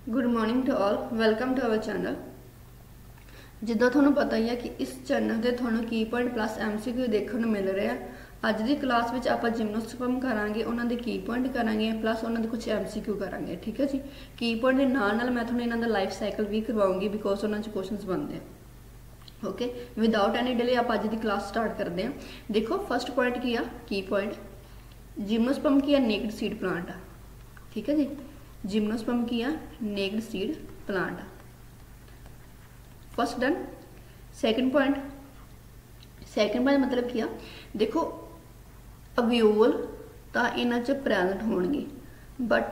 Good morning to all, welcome to our channel. जिद्दां तुहानूं पता ही है कि इस चैनल से तुहानूं की पॉइंट प्लस MCQ देखने को मिल रहा है। अज की क्लास में आप जिम्नोस्पर्म करांगे, उन्होंने की पॉइंट करांगे प्लस उन्होंने कुछ MCQ करांगे। ठीक है जी। की पॉइंट के नाल मैं तुहानूं इन्हां दा लाइफ साइकिल भी करवाऊंगी बिकॉज उन्होंने क्वेश्चंस बनते हैं। ओके, विदाउट एनी डिले आप अज की क्लास स्टार्ट करते हैं। देखो फर्स्ट पॉइंट की आ की पॉइंट, जिम्नोस्पर्म की नेक्ड सीड प्लांट आ। ठीक है जी, जिम्नोस्पर्म की naked seed plant. First done. Second point मतलब क्या, देखो अवियोल तो इन्हां च प्रेजेंट होणगे बट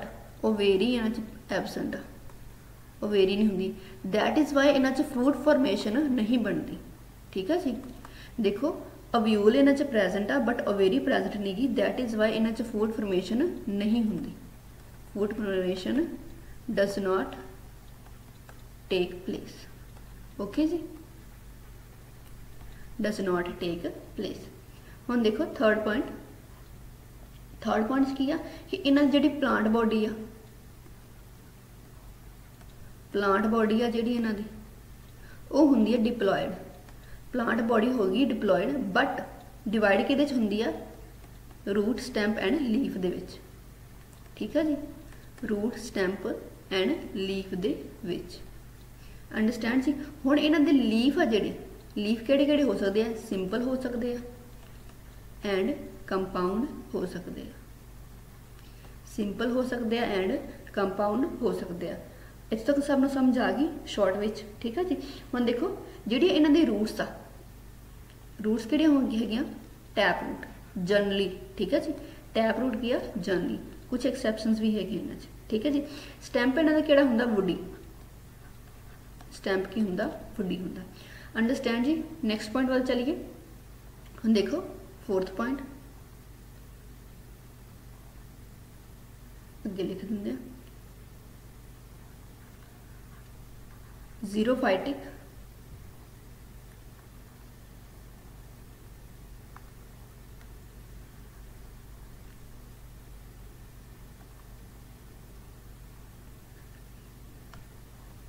ओवेरी इन्हां च एबसेंट, ओवेरी नहीं होंगी। दैट इज़ वाई इन्हां च फ्रूट फॉर्मेशन नहीं बनती। ठीक है जी। देखो अवियोल इन्हां च प्रेजेंट आ बट ओवेरी प्रेजेंट नहीं गी, दैट इज़ वाई इन्हां च फ्रूट फॉर्मेशन नहीं होंगी। Fruit formation does not take place. Okay ji, does not take place। हुण देखो थर्ड पॉइंट की आ कि इन्हां जिहड़ी प्लांट बॉडी आ जिहड़ी इन्हां दी वो हुंदी है डिप्लॉयड। प्लांट बॉडी होगी डिप्लॉयड बट डिवाइड किहदे च हुंदी आ, रूट स्टैंप एंड लीफ दे विच। ठीक है जी, रूट स्टैंप एंड लीफ दे विच। अंडरस्टैंड जी। हुण इन्हां दे लीफ आ जिहड़े, लीफ किहड़े किहड़े हो सकते हैं, सिंपल हो सकते हैं एंड कंपाउंड हो सकते हैं। सिंपल हो सकते हैं एंड कंपाउंड हो सकते हैं। इत्थे तक सब नूं समझ आ गई शॉर्ट विच। ठीक है जी। हुण देखो जिहड़ी इन्हां दे रूट्स आ, रूट्स किहड़े होंगे, टैप रूट जनरली। ठीक है जी, टैप रूट की जनरली, कुछ एक्सैप्शनस भी है इन्हां च। ठीक है जी। स्टैंप इन्हां दा किहड़ा हुंदा, वुडी। स्टैंप की हुंदा, वुडी हुंदा। अंडरस्टैंड जी। नैक्सट पॉइंट वाल चलिए। हुण देखो फोर्थ पॉइंट अगे लिख दिंदे आ, जीरोफाइटिक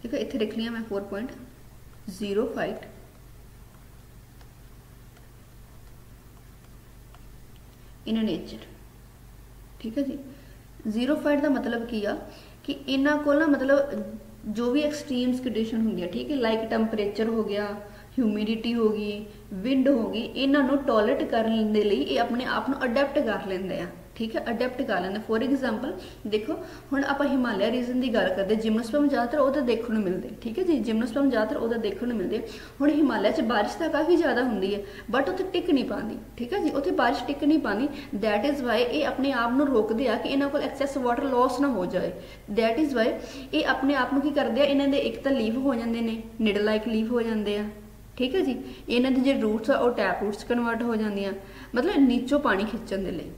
ठीक है, इतने लिख लिया मैं 4 पॉइंट, जीरोफाइट इन नेचर। ठीक है जी। जीरोफाइट का मतलब की आ कि इन्हां कोल ना मतलब जो भी एक्सट्रीम्स कंडीशन होंगी, ठीक है, लाइक टैंपरेचर हो गया, ह्यूमिडिटी हो गई, विंड हो गई, इन्हों टॉलरेट करने के लिए ये अपने आप को अडेप्ट कर लेंगे आ। ठीक है, अडेप्ट कर लेंगे। फॉर एग्जाम्पल देखो हुण आप हिमालय रीजन की गल करते, जिम्नोस्पर्म ज़्यादातर उधर देखने मिलते। ठीक है जी, जिम्नोस्पर्म ज़्यादातर उधर देखने मिलते। हुण हिमालय च बारिश तो काफ़ी ज़्यादा होंगी है बट उत्थे टिक नहीं पाती। ठीक है जी, उत्थे बारिश टिक नहीं पाती। दैट इज़ वाई ये अपने आप को रोकते हैं कि इन्हों को एक्सैस वाटर लॉस ना हो जाए। दैट इज़ वाई ये अपने आप को की करते हैं, इन्होंने एक तो लीफ हो जाते हैं, निड लाइक लीफ हो जाते हैं। ठीक है जी। इन्हों के जो रूट्स आ टैप रूट्स कन्वर्ट हो जाती, मतलब नीचों पानी खिंचण के लिए।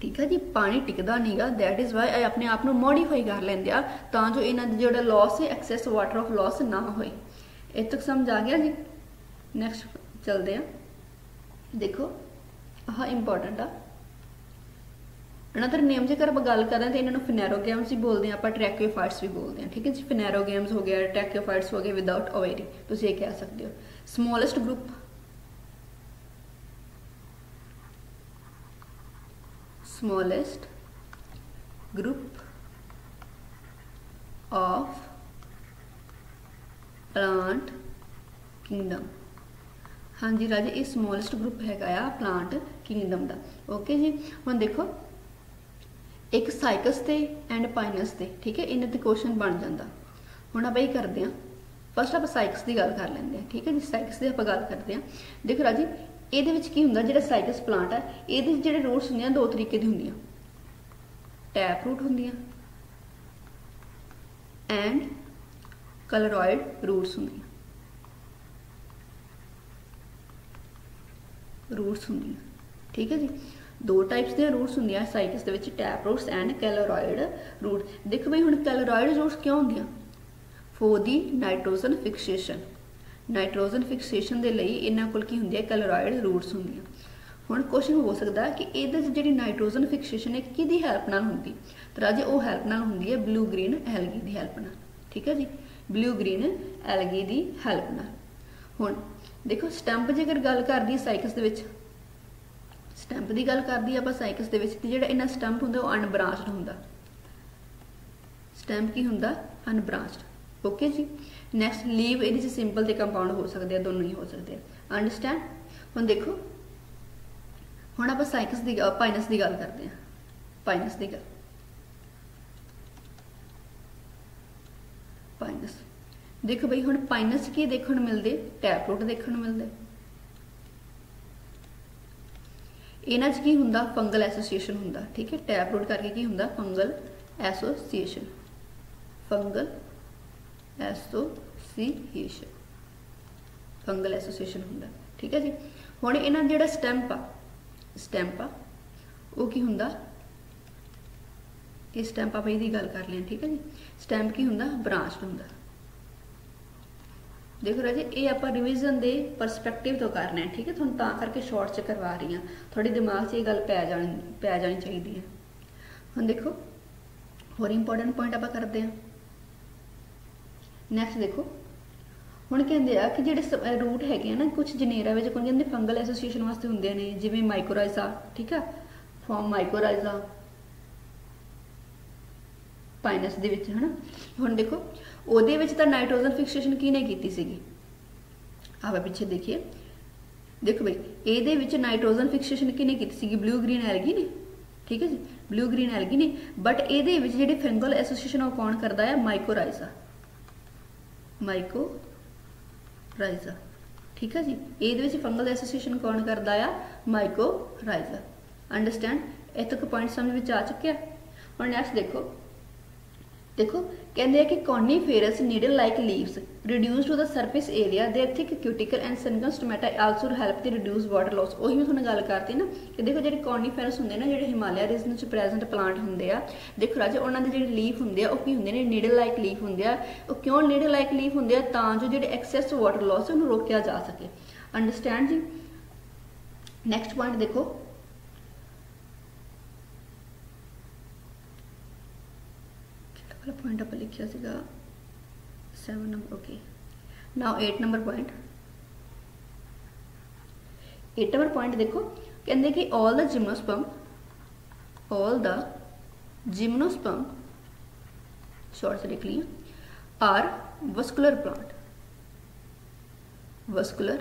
ठीक है जी, पानी टिकता नहीं गा। दैट इज़ वाई अपने आप को मॉडिफाई कर लेंगे तो जो इन्हों जो लॉस है एक्सैस वाटर ऑफ लॉस ना होए। इस तक समझ आ गया जी। नैक्सट चलते हैं। देखो आह इंपॉर्टेंट आ, अनदर नेम जेकर आप गल करें तो इन्होंने फिनेरोगैम्स भी बोलते हैं, आप ट्रैकियोफाइट्स भी बोलते हैं। ठीक है जी, फिनेरोगैम्स हो गया, ट्रैकियोफाइट्स हो गए विदाउट ओवेरी, तो ये कह सकते हो। Smallest group, smallest group of plant kingdom. हाँ जी राजे, ये स्मॉलेस्ट ग्रुप है प्लांट किंगडम का। ओके जी। हुण देखो एक साइकस ते एंड पाइनस ते, ठीक है, इन्हें तो क्वेश्चन बन जाता। हुण आप करते हैं, फस्ट आप साइकस की गल कर लेंगे। ठीक है जी, साइकस की आप गल करते हैं। देखो राजी ये की होंगे, जो साइकस प्लांट है ये जो रूट्स होंगे दो तरीके की होंगे, टैप रूट होंगे एंड कलरॉयड रूट्स होंगे। ठीक है जी, दो टाइप्स के रूट्स होंगे साइकस के, टैप रूट्स एंड कैलोरॉयड रूट। देखो भाई हुण कैलोरॉयड रूट्स क्यों होंगे, for the nitrogen fixation. Nitrogen fixation के लिए इन्हों को की होंगे कैलोरॉयड रूट्स होंगे। ਹੁਣ क्वेश्चन हो सकता कि ਇਹਦੇ ਚ ਜਿਹੜੀ ਨਾਈਟ੍ਰੋਜਨ ਫਿਕਸੇਸ਼ਨ ਹੈ ਕਿਹਦੀ ਹੈਲਪ ਨਾਲ ਹੁੰਦੀ, ਤਾਂ ਰਾਜੇ ਉਹ ਹੈਲਪ ਨਾਲ ਹੁੰਦੀ ਹੈ ਬਲੂ ਗ੍ਰੀਨ ਐਲਗੀ ਦੀ ਹੈਲਪ ਨਾਲ। ਠੀਕ ਹੈ ਜੀ, ਬਲੂ ਗ੍ਰੀਨ ਐਲਗੀ ਦੀ ਹੈਲਪ ਨਾਲ। ਹੁਣ ਦੇਖੋ ਸਟੈਂਪ ਜੇਕਰ ਗੱਲ ਕਰਦੀ ਸਾਈਕਸ ਦੇ ਵਿੱਚ, ਸਟੈਂਪ ਦੀ ਗੱਲ ਕਰਦੀ ਆਪਾਂ ਸਾਈਕਸ ਦੇ ਵਿੱਚ, ਤੇ ਜਿਹੜਾ ਇਹਨਾਂ ਸਟੈਂਪ ਹੁੰਦਾ ਉਹ ਅਨਬ੍ਰਾਂਚਡ ਹੁੰਦਾ। ਸਟੈਂਪ ਕੀ ਹੁੰਦਾ, ਅਨਬ੍ਰਾਂਚਡ। ਓਕੇ ਜੀ। ਨੈਕਸਟ ਲੀਵ, ਇਹਦੇ ਚ ਸਿੰਪਲ ਤੇ ਕੰਪਾਊਂਡ ਹੋ ਸਕਦੇ ਆ, ਦੋਨੋਂ ਹੀ ਹੋ ਸਕਦੇ ਆ। ਅੰਡਰਸਟੈਂਡ। ਹੁਣ ਦੇਖੋ ਹੁਣ ਆਪਾਂ ਸਾਈਕਸ ਦੀ ਪਾਈਨਸ ਦੀ ਗੱਲ ਕਰਦੇ ਹਾਂ। ਪਾਈਨਸ ਦੀ ਗੱਲ, ਪਾਈਨਸ देखो बई हुण पाइनस की देखण मिलते, टैपरूट देखण मिलते। इन्हां च की हुंदा, फंगल एसोसीएशन हुंदा। ठीक है, टैपरूट करके की हुंदा, fungal association. Fungal association, fungal association हुंदा। ठीक है जी। हुण इन्हां जिहड़ा स्टैंप आ वो की हुंदा, ये स्टैंप आप इहदी गल कर लें। ठीक है जी। स्टैंप की हुंदा, ब्रांच्ड हुंदा। देखो राजे ये आप रिविजन के परसपैक्टिव तो करना है। ठीक है, थोड़ा ता करके शॉर्ट च करवा रही हाँ, थोड़ी दिमाग से ये गल पै जानी चाहिए है। हम देखो होर इंपोर्टेंट पॉइंट आप करते हैं। नैक्सट देखो हुण कहते हैं कि जिहड़े रूट है ना, कुछ जनेरा में कुछ कहते फंगल एसोसीएशन वास्ते होंदे ने, जिवें माइकोराइजा। ठीक है, फॉर्म माइकोराइजा पाइनस दे विच है ना। हुण देखो ਉਹਦੇ ਵਿੱਚ ਤਾਂ ਨਾਈਟ੍ਰੋਜਨ ਫਿਕਸੇਸ਼ਨ ਕਿਹਨੇ ਕੀਤੀ ਸੀਗੀ, ਆਪਾਂ ਪਿੱਛੇ ਦੇਖੀਏ। ਦੇਖੋ ਬਈ ਇਹਦੇ ਵਿੱਚ ਨਾਈਟ੍ਰੋਜਨ ਫਿਕਸੇਸ਼ਨ ਕਿਹਨੇ ਕੀਤੀ ਸੀਗੀ, ਬਲੂ ਗ੍ਰੀਨ ਐਲਗੀ ਨੇ। ਠੀਕ ਹੈ ਜੀ, ਬਲੂ ਗ੍ਰੀਨ ਐਲਗੀ ਨੇ। ਬਟ ਇਹਦੇ ਵਿੱਚ ਜਿਹੜੀ ਫੰਗਲ ਐਸੋਸੀਏਸ਼ਨ ਉਹ ਕੌਣ ਕਰਦਾ ਹੈ, ਮਾਈਕੋਰਾਈਜ਼ਾ। ਮਾਈਕੋਰਾਈਜ਼ਾ। ਠੀਕ ਹੈ ਜੀ, ਇਹਦੇ ਵਿੱਚ ਫੰਗਲ ਐਸੋਸੀਏਸ਼ਨ ਕੌਣ ਕਰਦਾ ਆ, ਮਾਈਕੋਰਾਈਜ਼ਾ। ਅੰਡਰਸਟੈਂਡ। ਇੱਥੇ ਤੱਕ ਪੁਆਇੰਟ ਸਮਝ ਵਿੱਚ ਆ ਚੁੱਕਿਆ। ਹੁਣ ਨੈਕਸਟ ਦੇਖੋ, देखो कहते हैं कि coniferous needle like leaves reduce to the surface area their thick cuticle and sunken stomata also help to reduce water loss. वही मैं थोड़ी गल करती ना कि देखो जो कॉर्नीफेरस होंगे ना, जो हिमालय रीजन में प्रेजेंट प्लांट होंगे आ, देखो राजे उन्होंने जो लीफ होंगे वो की होंगे ने, नीडल लाइक लीफ होंगे। वो क्यों नीडल लाइक लीफ होंगे, तां जो एक्सेस वाटर लॉस है उन्हें रोकया जा सके। अंडरस्टैंड जी। नैक्सट पॉइंट देखो, पॉइंट आप लिखा 7 number. Okay, now 8 number point. 8 number point देखो कहते कि ऑल द जिम्नोस्पर्म शॉर्ट से लिख लिया are vascular plant. Vascular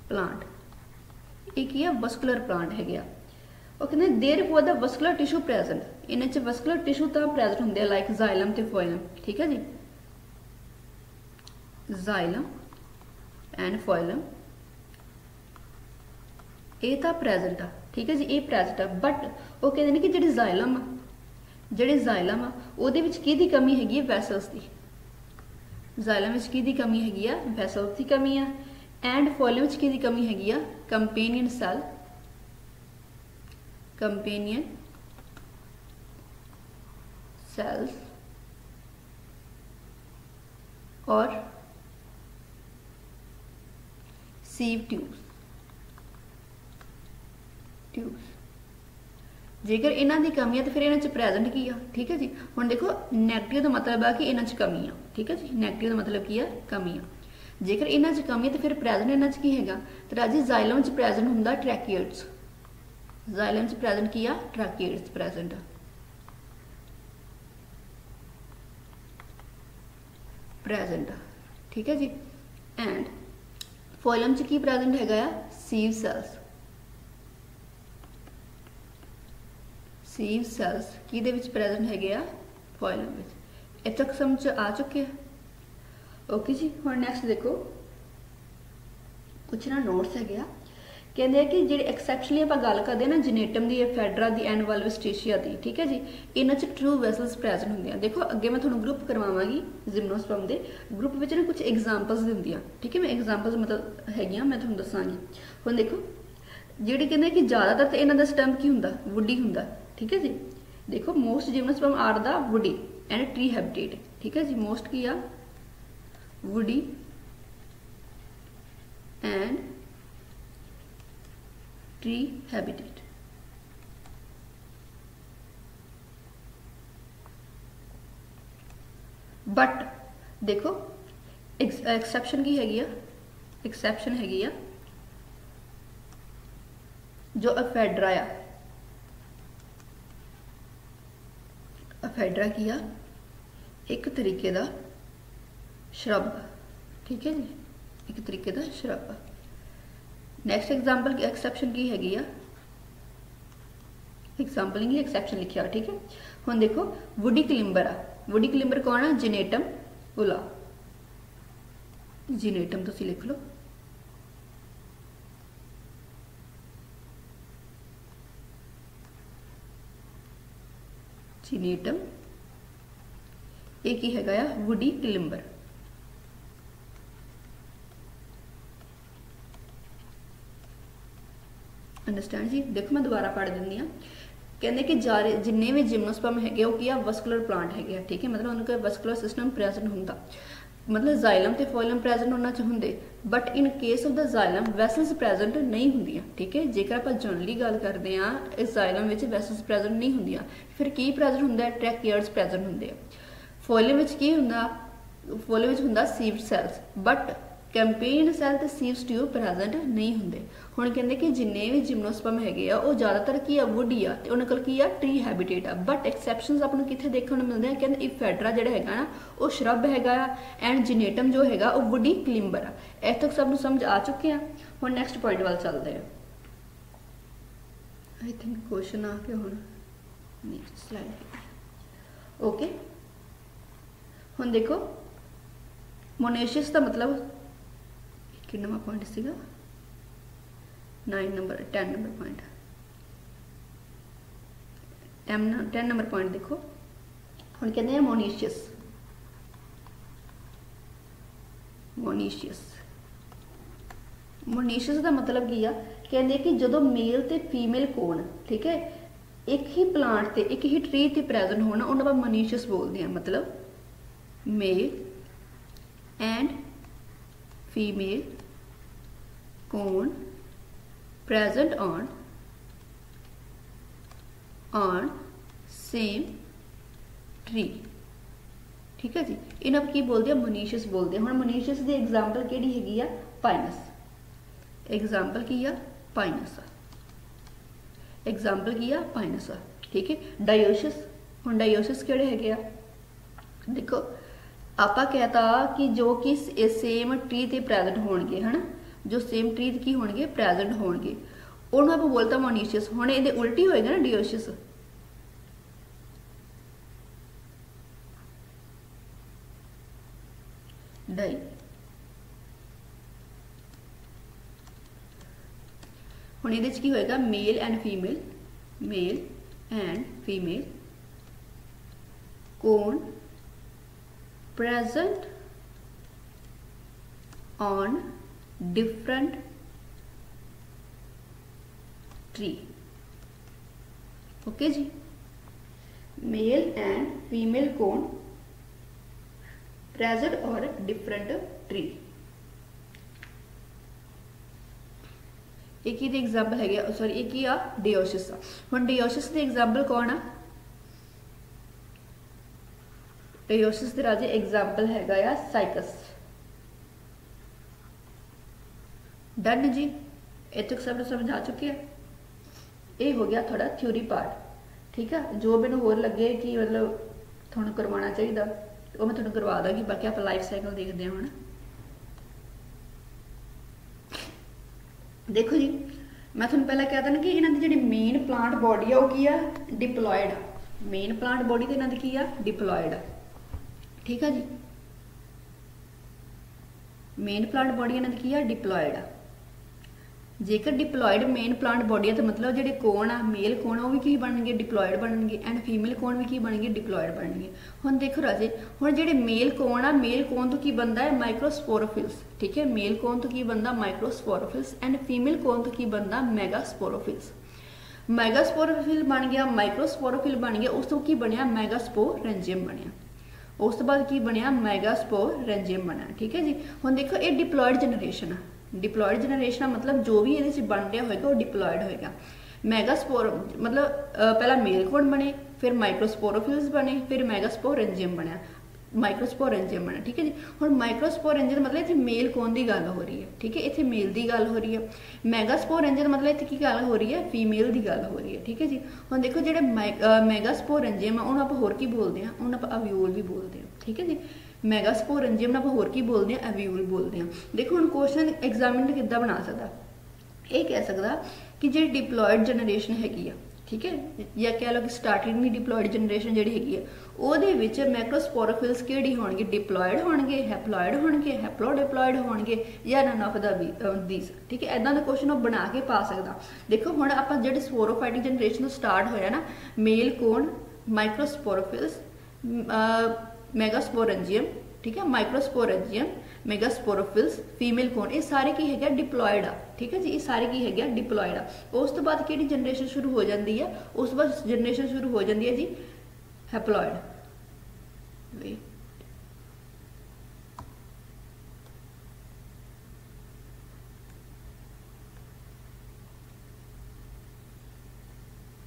plant एक ही है, वस्कुलर प्लांट है गया। वो कहते there for the vascular tissue present, इन्हें च वस्कुलर टिश्यू तो प्रेजेंट होंगे लाइक जाइलम ते फोइलम। ठीक है जी, जाइलम एंड फोइलम ये तो प्रेजेंट आ। ठीक है जी, ये प्रेजेंट आ। बट वो कहते हैं कि जिहड़ी जाइलम आ उहदे विच किहदी कमी हैगी, वैसल्स की। जाइलम विच किहदी कमी हैगी आ, वैसल्स की कमी आ। एंड फोइलम विच किहदी कमी हैगी आ, कंपेनियन सैल, कंपेनियन सेल्स और सीव ट्यूब्स। जेकर इन्हां दी कमी है तो फिर इन्हां च प्रेजेंट की आ। ठीक है जी। हुण देखो नैगेटिव का मतलब है कि इन्हां च कमी आ। ठीक है जी, नैगेटिव का मतलब की है, कमी आ। जेकर इन्हां च कमी है तो फिर प्रेजेंट इन्हां च की हैगा, तो राजी जाइलम च प्रेजेंट हुंदा ट्रैकियोइड्स। जाइलम च प्रेजेंट किया, ट्रैकियोइड्स प्रेजेंट। ठीक है जी। एंड फोइलम च की प्रेजेंट हैगा, सीव सेल्स। सीव सेल्स की दे विच प्रेजेंट हैगे आ, फोइलम विच। इत्थे तक समझ आ चुके हैं। ओके जी। हुण नैक्सट देखो कुछ ना नोट्स हैगे आ। कहते हैं कि जी एक्सैप्शनली आप गल करते हैं ना जिनेटम की, फेडरा की, एनवल्विस्टेशिया की। ठीक है जी, इन्हां च ट्रू वैसल्स प्रेजेंट होंगे। देखो अगे मैं थोड़ा ग्रुप करवावांगी जिम्नोस्पर्म के ग्रुप में ना कुछ एग्जाम्पल्स दिंदियां। ठीक है, मैं एग्जाम्पल्स मतलब हैगियां मैं तुहानूं दस्सांगी। हुण देखो जिहड़ी कहंदे कि ज़्यादातर तो इन्हां दा स्टैम्प की हुंदा, वुडी हुंदा। ठीक है जी। देखो most gymnosperm are the woody and tree habitat. ठीक है जी, मोस्ट की आ woody and tree habitat. But देखो एक्सैप्शन की हैगी आ, एक्सैप्शन हैगी आ जो एफेड्रा आ, एफेड्रा की आ एक तरीके का श्रब, ठीक है जी, एक तरीके का श्रब। नैक्सट एग्जाम्पल एक्सैप्शन की हैगी आ, एग्जाम्पल नहीं एक्सैप्शन लिखा, ठीक है। हुण देखो वुडी क्लिंबर आ, वुडी क्लिंबर कौन है? जिनेटम उला, जिनेटम तुसी लिख लो। जिनेटम एक ही हैगा वुडी क्लिंबर। अंडरस्टैंड जी। देखो मैं दोबारा पढ़ दिंदी हाँ। कहते कि जिन्ने भी जिम्नोस्पर्म है वो की वस्कुलर प्लांट है, ठीक है, मतलब उनका वस्कुलर सिस्टम प्रेजेंट होंदा, मतलब जाइलम ते फोइलम प्रेजेंट होना चाहिए, but in case of the xylem vessels present नहीं होंदियां, ठीक है। जेकर आप जनरली गल करते हैं इस जाइलम विच वैसल्स प्रेजेंट नहीं होंदियां, फिर की प्रेजेंट होंदा? ट्रैकियर्ड्स प्रेजेंट होंदे। फोइलम विच की हुंदा? फोइलम विच हुंदा sieved cells, but campaign cell ते सीव्स ट्यूब प्रेजेंट नहीं होंदे। हुण कहंदे कि जिन्ने भी जिम्नोस्पर्म हैगे आ वो ज़्यादातर की आ वुडी आ ते उन्हां कोल की आ ट्री हैबिटेट आ, बट एक्सैप्शनस आपां नूं कित्थे देखण नूं मिलदे आ? कहंदे इफेड्रा जिहड़ा हैगा ना वो श्रब हैगा एंड जिनेटम जो हैगा वो वुडी क्लिंबर आ। इत्थे तक सब नूं समझ आ चुके हैं। हुण नैक्सट पॉइंट वाल चलदे आ। आई थिंक क्वेश्चन आ गया हुण नैक्सट स्लाइड। ओके हुण देखो मोनेशियस का मतलब कितना पॉइंट सीगा? 10 नंबर पॉइंट, 10 नंबर पॉइंट देखो। हम कहते हैं मोनीशियस, मोनीशियस, मोनीशियस का मतलब की आ? कहते कि जो मेल ते फीमेल कोण, ठीक है, एक ही प्लांट ते एक ही ट्री ते प्रेजेंट होना उन्हें आप मोनीशियस बोलते हैं। मतलब मेल एंड फीमेल कोण प्रेजेंट ऑन सेम ट्री, ठीक है जी। इन्हें की बोलते हैं? मोनीशियस बोलते हैं। हुण मोनीशियस की एग्जाम्पल किहड़ी हैगी आ? पाइनस। एग्जाम्पल की आ? पाइनस। एग्जाम्पल की आ? पाइनस, ठीक है। डायोसिस, हुण डायोसिस किहड़े हैगे आ? देखो आपा कहता कि जो कि सेम ट्री ते प्रेजेंट होणगे, है ना, जो सेम ट्री की होणगे प्रेजेंट होणगे उन्होंने आप बोलता मोनीशियस। हुण इहदे उल्टी होएगा ना डियोसिस, डाई। हुण इहदे च की होएगा? Male and female, male and female कोण present on different tree, okay जी। मेल एंड फीमेल कोण present on different tree। एक ही एग्जाम्पल है, सॉरी एक ही आ डियोसिस। हुण डियोसिस के एग्जाम्पल कौन आ? डियोसिस के राजे एग्जाम्पल हैगा साइकस। डन जी, इतने तक सब समझ आ चुके हैं। ये हो गया थोड़ा थ्योरी पार्ट, ठीक है। जो मैंने होर लगे कि मतलब थोड़ा करवाना चाहिए वो मैं थोड़ा करवा दूँगी, बाकी आप लाइफ साइकिल देखते हैं। हुण देखो जी मैं थोड़ा पहले कहता ना कि इन्हों की जी मेन प्लांट बॉडी है वो की है? डिप्लॉयड। मेन प्लांट बॉडी तो इन्हों की है? डिप्लॉयड, ठीक है जी। मेन प्लांट बॉडी इन्हों की है? डिप्लॉयड। जेकर डिप्लॉयड मेन प्लांट बॉडी है तो मतलब जो कोण आ मेल कोण वो भी की बननगे? डिप्लॉयड बननगे, एंड फीमेल कोण भी की बननगे? डिप्लॉयड बननगे। हुण देखो राजे हुण जिहड़े मेल कोण आ मेल कोण तो की बनता है? माइक्रोस्पोरोफिल्स, ठीक है। मेल कोण तो की बनता? माइक्रोस्पोरोफिल्स, एंड फीमेल कोण तो की बनता? मेगास्पोरोफिल्स। मैगास्पोरोफिल बन गया, माइक्रोस्पोरोफिल बन गया, उस तो की बनया? मैगास्पोरेंजियम बनया। उस तो बाद की बनया? मैगास्पोरेंजियम बनया, ठीक है जी। हुण देखो ये डिप्लॉयड जनरेशन है, डिप्लॉयड जनरेशन का मतलब जो भी ये बन रहा होगा वो डिप्लॉयड होएगा। मैगास्पोर मतलब पहला मेल कोन बने, फिर माइक्रोस्पोरोफिल्स बने, फिर मैगास्पोरेंजियम बनया, माइक्रोस्पोरेंजियम बनया। ठीक है जी। हुण माइक्रोस्पोरेंजियम मतलब इत्थे मेल कोन की गल हो रही है। ठीक है, इत्थे मेल की गल हो रही है। मैगास्पोरेंजियम मतलब इत्थे की गल हो रही है, फीमेल की गल हो रही है। ठीक है जी। हुण देखो जिहड़े मैगास्पोरेंजियम उन्होंने आप होर की बोलते हैं, उन्होंने आप अव्यूल भी बोलते हैं। ठीक है जी। मैगास्पोरेंजियम आप होर की बोलते हैं, अव्यूल बोलते हैं। देखो हुण क्वेश्चन एग्जामिनर किद्दां बना सकदा, ये कह सकदा कि जी डिप्लॉयड जनरेशन हैगी आ, ठीक है, या कह लो कि स्टार्टिंग दी डिप्लॉयड जनरेशन जिहड़ी हैगी आ ਉਹਦੇ ਵਿੱਚ ਮੈਕਰੋਸਪੋਰੋਫਿਲਸ ਕਿਹੜੀ ਹੋਣਗੇ, डिप्लॉयड होणगे, हैप्लॉयड होणगे, हैप्लोडिप्लॉयड होणगे या नन ऑफ दीस। ठीक है, इदां दे क्वेश्चन ਉਹ बना के पा सकदा। देखो हुण आपां ਜਿਹੜੇ स्पोरोफाइटिक जनरेशन ਤੋਂ स्टार्ट होया ना, मेल कोन, माइक्रोस्पोरोफिल्स, मैगास्पोरेंजियम, ठीक है, माइक्रोस्पोरेंजियम, मैगास्पोरोफिल्स, फीमेल कोन, ये सारे की है डिप्लॉयड आ। ठीक है जी, ये सारे की है डिप्लॉयड आ। उस तो बाद किहड़ी जनरेशन शुरू हो जाती है, उस बाद जनरेशन शुरू हो जाती है जी हैप्लॉयड।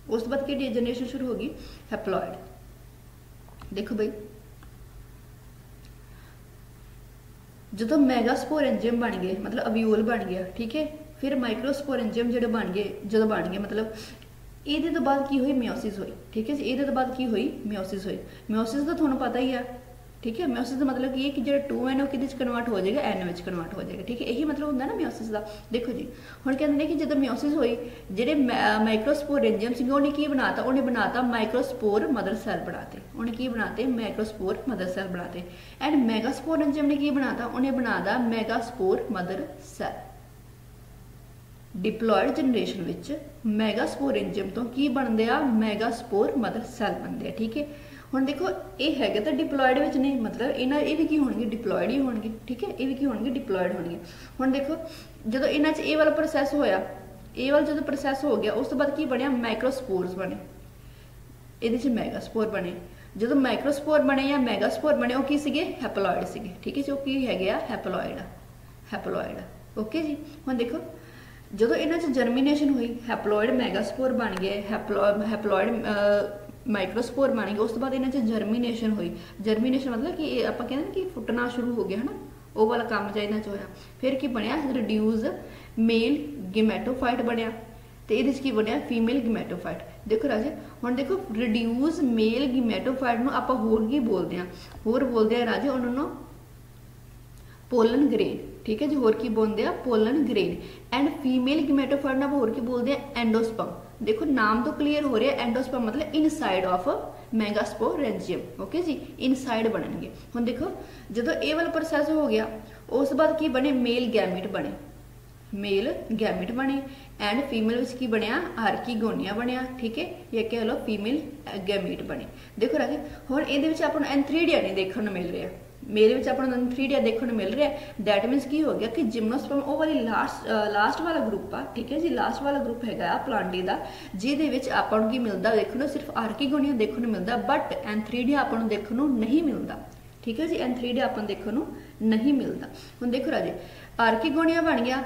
उस बाद की जनरेशन शुरू होगी हैप्लॉयड। देखो भाई जो मैगास्पोरेंजियम बन गए मतलब अव्यूल बन गया, ठीक है, फिर माइक्रोस्पोरेंजियम जो बन गए, जो बन गए मतलब ये तो बाद की हुई मियोसिस हुई। ठीक है जी, ये तो बाद की हुई मियोसिस हुई। मियोसिस तो थोड़ा पता ही है। ठीक है, मियोसिस का मतलब ये कि जो 2n है वो कन्वर्ट हो जाएगा n में कन्वर्ट हो जाएगा। ठीक है, यही मतलब होंगे ना मियोसिस का। देखो जी हुण कहते हैं कि जो मियोसिस हुई जो माइक्रोस्पोरेंजियम से उन्हें की बनाता, उन्हें बनाता माइक्रोस्पोर मदर सैल बनाते, उन्हें की बनाते माइक्रोस्पोर मदर सैल बनाते। एंड मैगास्पोरेंजियम ने की बनाता, उन्हें बनाता megaspore mother cell. Diploid generation which megasporangium तो की बनते आ मैगास्पोर मदर सैल बनते हैं। ठीक है, हुण देखो ये है तो डिप्लॉयड विच नहीं, मतलब इन्हां ये भी की होणगे डिप्लॉयड ही होणगे। ठीक है, ये भी की होणगे डिप्लॉयड होणगे। हुण देखो जो इन्हां च ये वाला प्रोसैस होया, ये वाला जो प्रोसैस हो गया उस तो बाद की बनया माइक्रोस्पोर्स बने, ये मैगास्पोर बने। जो माइक्रोस्पोर बने या मैगास्पोर बने वो की सीगे हैप्लॉयड सीगे। ठीक है, जो की है हैप्लॉयड, हैप्लॉयड। ओके जी। हुण देखो जो इन्हां जर्मीनेशन हुई हैप्लॉयड मैगास्पोर बन गए, हैप्लॉयड माइक्रोस्पोर बन गए। उस बाद इन्हां जर्मीनेशन हुई, जर्मीनेशन मतलब कि आप कहते हैं कि फुटना शुरू हो गया है ना, वो वाला काम चाहिए होया। फिर की बनया रिड्यूस मेल गिमेटोफाइट बनया, तो ये की बनया फीमेल गिमेटोफाइट। देखो राजे हुण देखो रिड्यूस मेल गिमेटोफाइट नूं आपां होर की बोलते हैं, होर बोलते हैं राजे उन्होंने पोलन ग्रेन। ठीक है जी, होर की बोलते हैं पोलन ग्रेन। एंड फीमेल गिमेटोफाइट ना होर की बोलते हैं एंडोस्पर्म। देखो नाम तो क्लीयर हो रहा है, एंडोस्पर्म मतलब इनसाइड ऑफ मैगास्पोरेंजियम। ओके जी, इनसाइड बननगे। हुण देखो जो ये वाला प्रोसैस हो गया उस बाद की बने मेल गैमिट बने, मेल गैमिट बने। एंड फीमेल विच की बनया आर्कीगोनिया बनया। ठीक है, या कह लो फीमेल गैमिट बने। देखो राजे हुण इहदे विच आपां नूं एंथ्रीडिया नहीं देखने को मिल रहा, मेरे विच आपां नूं एंथ्रीडिया देखने को मिल रहा है। दैट मीनस की हो गया कि जिम्नोस्पर्म वो वाली लास्ट वाला ग्रुप आ। ठीक है जी, लास्ट वाला ग्रुप है प्लांटी का, जिहदे विच आपां नूं की मिलदा देखने सिर्फ आर्कीगोनिया देखने को मिलता, बट एंथ्रीडिया आपां नूं देखने को नहीं मिलता। ठीक है जी, एंथ्रीडिया आपां देखने को नहीं मिलता। हुण देखो राजे आर्कीगोनिया बन गया,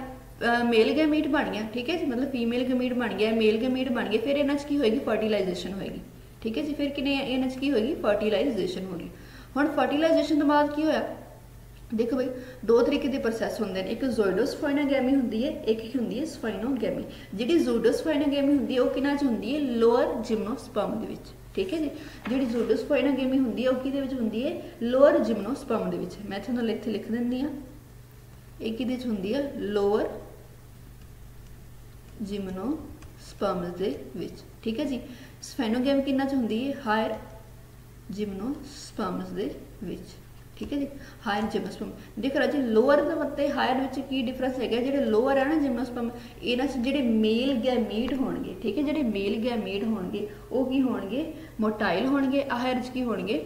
मेल गैमीट बन गया। ठीक है जी, मतलब फीमेल गैमीट बन गया, मेल गैमीट बन गया। फिर इन्हां च की होएगी फर्टिलाइजेशन होएगी। ठीक है जी, फिर किने इन्हां च की होएगी फर्टिलाइजेशन होगी। हुण फर्टिलाइजेशन तो बाद की होया, देखो भाई दो तरीके के प्रोसैस होंगे, एक ज़ोइडोस्पाइनोगैमी होंगी है, एक होंगी है स्पाइनोगैमी। जी ज़ोइडोस्पाइनोगैमी होंगी है वो किहनां च होंगी है लोअर जिम्नोस्पर्म दे विच। ठीक है जी, जी ज़ोइडोस्पाइनोगैमी होंगी है वो किहदे विच होंगी है लोअर जिम्नोस्पर्म दे विच। मैं तुहानूं इत्थे लिख दिंदी हां, एक किहदे च होंगी है लोअर जिम्नोस्पर्म दे विच। ठीक है जी, स्पाइनोगैमी किहनां च होंगी है हायर जिम्नोस्पर्म्स दे विच। ठीक है जी, हायर जिम्नोस्पर्म। देखो राजी लोअर का मतलब हायर विच की डिफरेंस है, जो लोअर है ना जिम्नोस्पर्म इन्हां च जिहड़े मेल गैमीट होणगे। ठीक है, जिहड़े मेल गैमीट होणगे वो की होणगे मोटाइल होणगे, हायर च की होणगे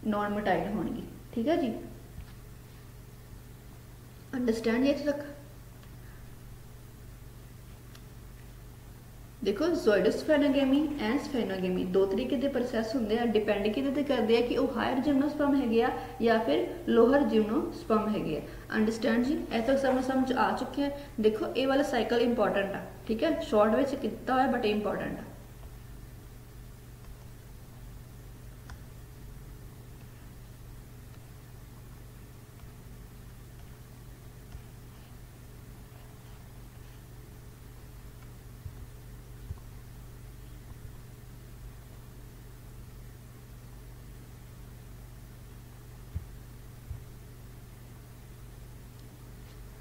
नॉन मोटाइल होणगे। ठीक है जी, अंडरस्टैंड इत्थे तक। देखो ज़ोइडोस्फेनोगेमी एंड स्फेनोगेमी दो तरीके के प्रोसैस होंगे आ, डिपेंड किहदे करते हैं कि वो हायर जिम्नोस्पर्म है या फिर लोअर जिम्नोस्पर्म है। अंडरस्टैंड जी, ए तक सब समझ आ चुके हैं। देखो ये वाला साइकिल इंपॉर्टेंट है, ठीक है, शॉर्ट में किया है बट इंपॉर्टेंट है।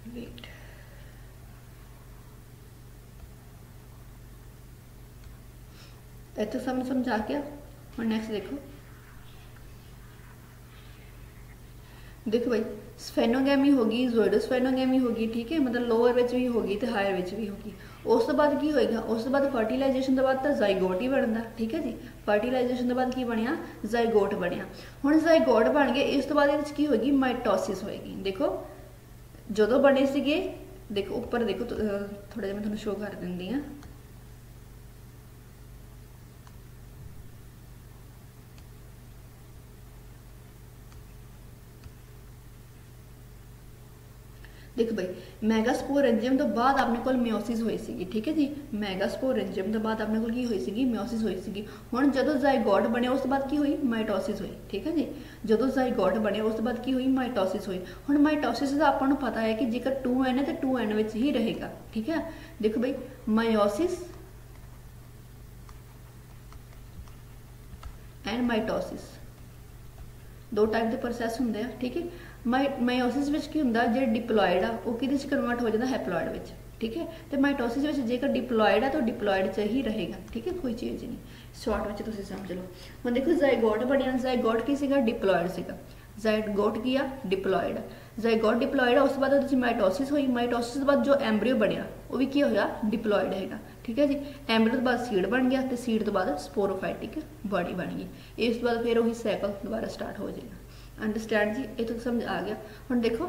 वेट, इतना सब समझा के और नेक्स्ट देखो। देखो भाई स्फेनोगेमी होगी, ज़ोइडोस्फेनोगेमी होगी, ठीक है, मतलब लोअर विच भी होगी तो हायर विच भी होगी। उस तो बाद की होएगा, उस तो बाद फर्टिलाइजेशन तो बाद तो जाइगोट ही बनता, ठीक है जी। फर्टिलाइजेशन तो बाद की बनया, जाइगोट बनया। हुण जाइगोट बन गए, इस तो बाद इहदे की होएगी माइटोसिस होएगी। देखो जो बने सीगे, देखो उपर देखो थोड़ा जिहा मैं तुहानूं शो कर दिंदी हां। देखो भाई मैगास्पोरेंजियम तो बाद अपने को मियोसिस हुई सी, ठीक है जी। मैगास्पोरेंजियम तो बाद अपने को की हुई सी, मियोसिस हुई सी। हुण जदों जाइगोट बने उस तो बाद की हुई माइटोसिस हुई, ठीक है जी। जदों जाइगोट बने उस तो बाद की हुई माइटोसिस हुई। हुण माइटोसिस का आपां नूं पता है कि जेकर 2n है तो 2n विच ही रहेगा, ठीक है। देखो भाई मायोसिस एंड माइटोसिस दो टाइप के प्रोसैस होंगे हैं, ठीक है। मायोसिस में की होंगे जो डिप्लॉयड आ वो कि कन्वर्ट हो जाता हैप्लॉयड में, ठीक है। तो माइटोसिस में जेकर डिप्लॉयड है तो डिप्लॉयड च ही रहेगा, ठीक है, कोई चेंज नहीं। शॉर्ट में तुम समझ लो। हम देखो जाइगोट बनया, जाइगोट की सीगा डिप्लॉयड सीगा, जाइगोट की आ डिप्लॉयड, जाइगोट डिप्लॉयड है। उस बाद माइटोसिस हुई, माइटोसिस के बाद जो एम्ब्रियो बनया वो भी की होया डिप्लॉयड है, ठीक है जी। एम्ब्रियो तो बाद सीड बन गया तो सीड तो बाद स्पोरोफाइटिक बॉडी बन गई। इस बाद फिर वही साइकिल दोबारा स्टार्ट हो जाएगा। अंडरस्टैंड जी, ये तो समझ आ गया। हुण देखो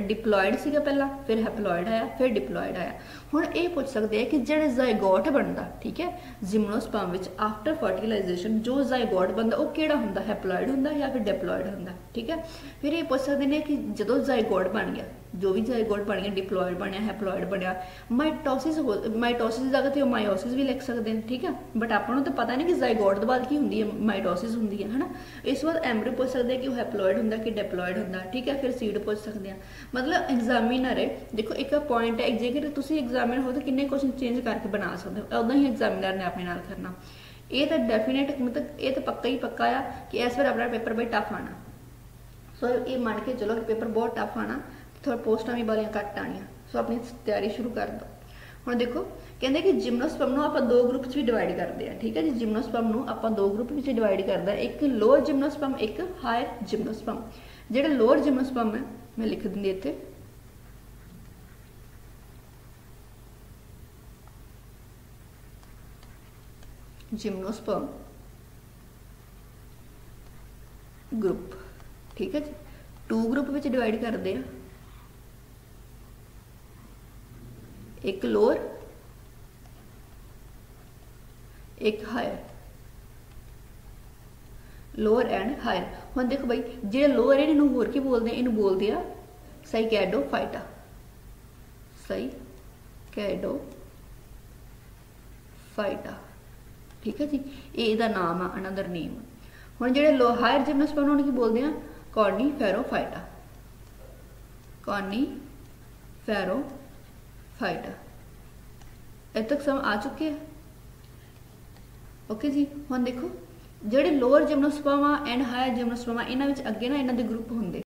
डिप्लॉयड सीगा पहला, फिर हैप्लॉयड आया, फिर डिप्लॉयड आया। हुण ये पूछ सकते हैं कि जो जाइगोट बनता, ठीक है, जिम्नोस्पर्म विच आफ्टर फर्टिलाइजेशन जो जाइगोट बनता वो किहड़ा हुंदा, हैप्लॉयड हुंदा या फिर डिप्लॉयड हुंदा, ठीक है। फिर ये पूछ सकते हैं कि जो जाइगोट बन गया, जो भी जाइगोट बन गया, डिप्लॉयड बनया, हैप्लॉयड बनया, माइटोसिस माइटोसिस की जगह तो मायोसिस भी लिख सकते हैं, ठीक है। बट आपको तो पता नहीं कि जाइगोट के बाद की होंगी है, माइटोसिस होंगी है ना। इस बाद एम्ब्रियो पूछ सकते हैं कि वो हैप्लॉयड होंगे कि डिप्लॉयड होंगे, ठीक है। फिर सीड पूछ सकते हैं। मतलब एग्जामिनर है, देखो एक पॉइंट है, जेकर तुम एग्जामिनर हो तो किन्ने क्वेश्चन चेंज करके बना सकते हो, उदा ही एग्जामिनर ने अपने नाल करना। ये तो डेफिनेट मतलब ये तो पक्का ही पक्का आ कि इस बार अपना पेपर भाई टफ आना। सो ये मान के चलो कि पेपर बहुत टफ आना, थोड़ा पोस्टां भी वालियां घट आनियां। सो अपनी तैयारी शुरू कर दो। हुण देखो कहते कि जिम्नोस्पर्म नूं आपां दो ग्रुप भी डिवाइड करते हैं, ठीक है जी। जिम्नोस्पर्म नूं आपां दो ग्रुप में डिवाइड करते हैं, एक लोअर जिम्नोस्पर्म, एक हायर जिम्नोस्पर्म। जिहड़ा लोअर जिम्नोस्पर्म है मैं लिख दिंदी इत्थे, जिम्नोस्पर्म ग्रुप, ठीक है जी। टू ग्रुप में डिवाइड करते हैं, एक लोअर एक हायर, लोअर एंड हायर। हुण देखो भाई जो लोअर है इन्हूं होर की बोलते हैं, इन्हूं बोलते हैं साइकैडोफाइटा, साइकैडोफाइटा, ठीक है जी। ये इहदा नाम है, अनदर नेम। हुण जो हायर जिम्नोस्पर्म उन्होंने की बोलते हैं कॉर्नीफेरोफाइटा, कॉर्नीफेरोफाइटा। इत्थे तक समझ आ चुके हैं, ओके जी। हुण देखो ਜਿਹੜੇ lower gymnosperm and higher gymnosperm इन्हां विच अगे ना इन्हां दे ग्रुप होंदे